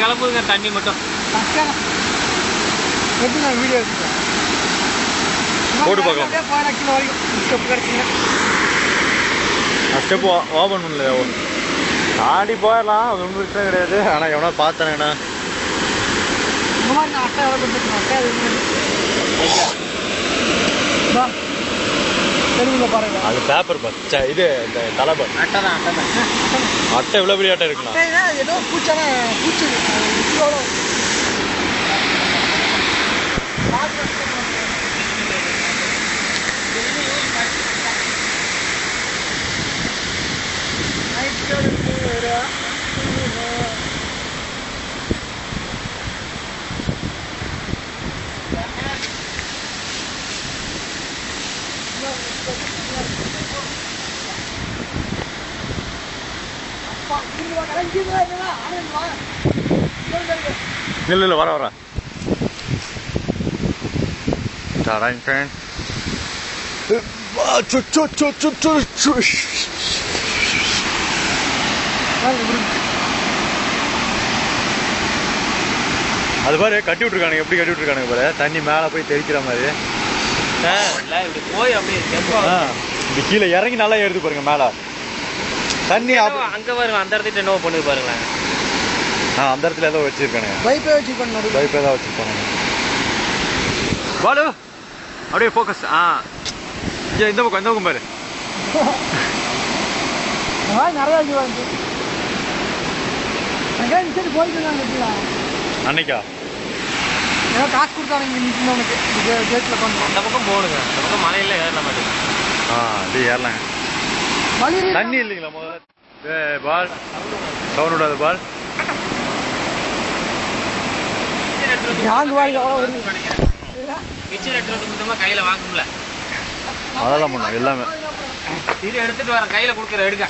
கிளம்புங்க தண்ணி மட்டும் எப்படி நான் வீடியோ எடுத்துட்டேன் போட்டு பார்க்கலாம். கிலோ வரைக்கும் ஸ்டெப் கிடச்சிங்க. ஸ்டெப் ஓப்பன் பண்ணல ஆடி போயிடலாம். அது ஒன்றும் பிரச்சனை கிடையாது. ஆனால் எவனா பார்த்தேங்கண்ணா இந்த மாதிரி நான் அட்டை எவ்வளோ கொடுத்துருக்கேன். அட்டை அது தெருவில் பாருங்க. அது பேப்பர் பச்சை இது இந்த தலைப்பர் அட்டை தான் அட்டை தான் அட்டை எவ்வளோ பெரிய அட்டை இருக்குண்ணா. ஏதோ பூச்சான பூச்சி எவ்வளோ இல்லை வர வர அது பாரு கட்டி விட்டுருக்கானுங்க. எப்படி கட்டி விட்டுருக்கானுங்க பாரு. தண்ணி மேலே போய் தெளிக்கிற மாதிரி இப்படி போய் அப்படியே இப்படி கீழே இறங்கி நல்லா ஏறுது பாருங்க மேலே தண்ணி. அங்கே பாருங்க அந்த இடத்துல என்ன பண்ணுது பாருங்களேன். அந்த இடத்துல ஏதோ வச்சிருக்கானுங்க. பைப்பே வச்சுருப்பாங்க. பைப்பே தான் வச்சுருப்பாங்க. பாலு அப்படியே ஃபோக்கஸ். இந்த பக்கம் பாரு. நிறைய அன்னைக்கா ஏதோ காசு கொடுத்தாங்க உனக்கு கேட்டில் பண்ணுறோம். அந்த பக்கம் போடுங்க. அந்த பக்கம் மலையில் ஏறல மாட்டேங்க. அப்படியே ஏறலாங்க. தண்ணி இல்லைங்களா முதல்ல. பால் சவுண்ட் விடாது பால். கையில வாங்கும்ல அதெல்லாம் பண்ணும் எல்லாமே. இது எடுத்துட்டு வரேன் கையில கொடுக்குற எடுக்க